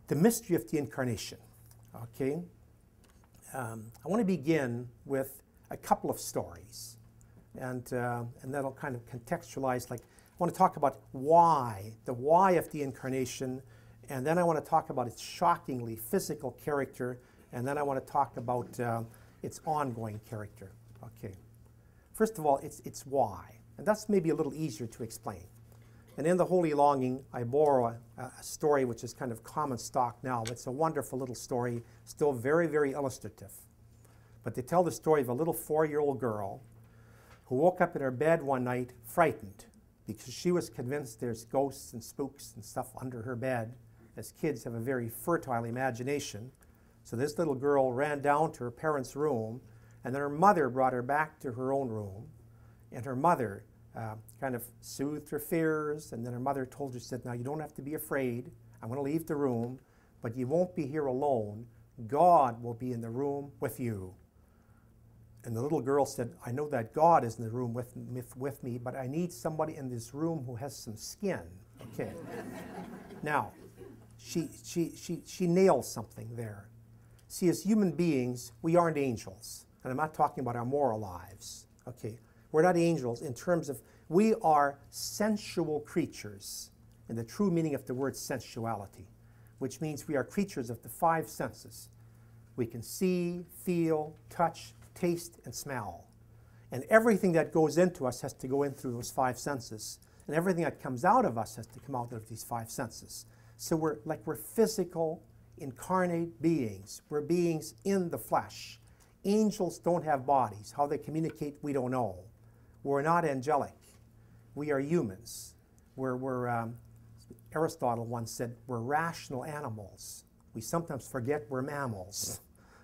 the mystery of the Incarnation. Okay, I want to begin with a couple of stories, and that'll kind of contextualize. Like, I want to talk about the why of the Incarnation, and then I want to talk about its shockingly physical character, and then I want to talk about its ongoing character. Okay, first of all, it's why, and that's maybe a little easier to explain. And in The Holy Longing, I borrow a story which is kind of common stock now. It's a wonderful little story, still very, very illustrative. But they tell the story of a little 4-year-old girl who woke up in her bed one night frightened because she was convinced there's ghosts and spooks and stuff under her bed, as kids have a very fertile imagination. So this little girl ran down to her parents' room, and then her mother brought her back to her own room, and her mother kind of soothed her fears, and then her mother told her, she said, now you don't have to be afraid. I'm going to leave the room, but you won't be here alone. God will be in the room with you. And the little girl said, I know that God is in the room with me, but I need somebody in this room who has some skin. Okay. Now, she nails something there. See, as human beings, we aren't angels. And I'm not talking about our moral lives. Okay. We're not angels in terms of, we are sensual creatures in the true meaning of the word sensuality, which means we are creatures of the 5 senses. We can see, feel, touch, taste, and smell. And everything that goes into us has to go in through those 5 senses. And everything that comes out of us has to come out of these 5 senses. So we're physical, incarnate beings. We're beings in the flesh. Angels don't have bodies. How they communicate, we don't know. We're not angelic. We are humans. Aristotle once said, we're rational animals. We sometimes forget we're mammals.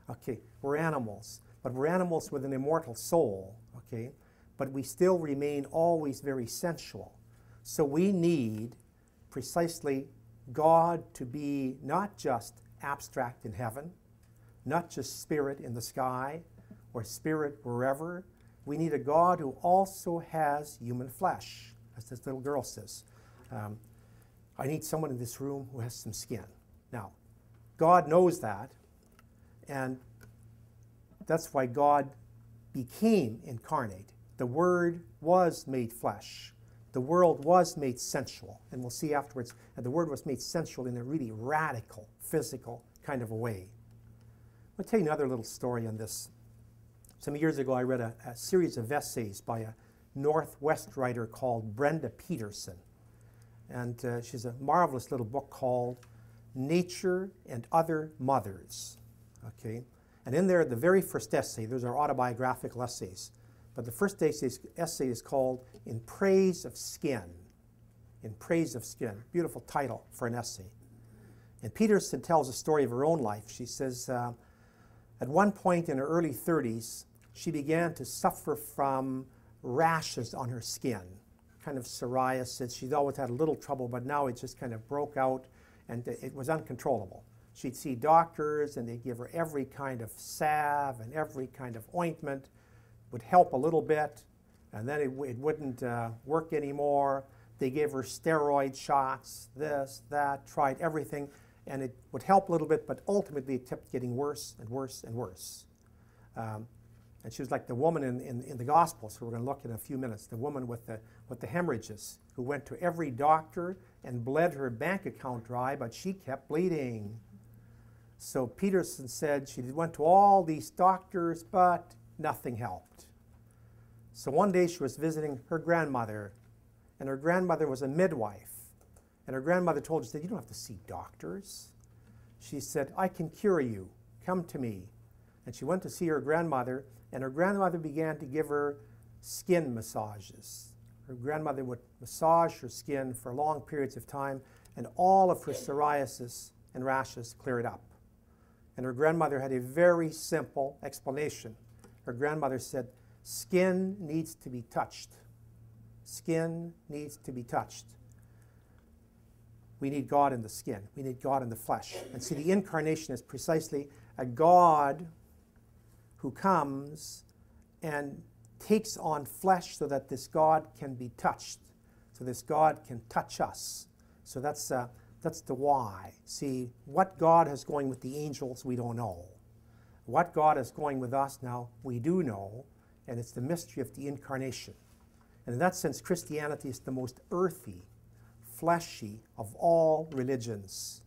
Okay, we're animals. But we're animals with an immortal soul. Okay, but we still remain always very sensual. So we need precisely God to be not just abstract in heaven, not just spirit in the sky, or spirit wherever. We need a God who also has human flesh, as this little girl says. I need someone in this room who has some skin. Now, God knows that, and that's why God became incarnate. The Word was made flesh. The world was made sensual, and we'll see afterwards, and the Word was made sensual in a really radical, physical kind of a way. I'll tell you another little story on this. Some years ago, I read a series of essays by a Northwest writer called Brenda Peterson. And she's a marvelous little book called Nature and Other Mothers. Okay? And in there, the very first essay, those are autobiographical essays, but the first essay is called In Praise of Skin. In Praise of Skin. Beautiful title for an essay. And Peterson tells a story of her own life. She says, at one point in her early 30s, she began to suffer from rashes on her skin, kind of psoriasis. She'd always had a little trouble, but now it just kind of broke out, and it was uncontrollable. She'd see doctors, and they'd give her every kind of salve and every kind of ointment. It would help a little bit, and then it wouldn't work anymore. They gave her steroid shots, this, that, tried everything, and it would help a little bit, but ultimately it kept getting worse and worse and worse. And she was like the woman in the Gospels, who we're going to look at in a few minutes, the woman with the hemorrhages, who went to every doctor and bled her bank account dry, but she kept bleeding. So Peterson said she went to all these doctors, but nothing helped. So one day she was visiting her grandmother, and her grandmother was a midwife. And her grandmother told her, she said, you don't have to see doctors. She said, I can cure you. Come to me. And she went to see her grandmother, and her grandmother began to give her skin massages. Her grandmother would massage her skin for long periods of time, and all of her psoriasis and rashes cleared up. And her grandmother had a very simple explanation. Her grandmother said, skin needs to be touched. Skin needs to be touched. We need God in the skin. We need God in the flesh. And see, the Incarnation is precisely a God who comes and takes on flesh so that this God can be touched, so this God can touch us. So that's That's the why. See, what God is going with the angels, we don't know. What God is going with us now, we do know, and it's the mystery of the Incarnation. And in that sense, Christianity is the most earthy, fleshy of all religions.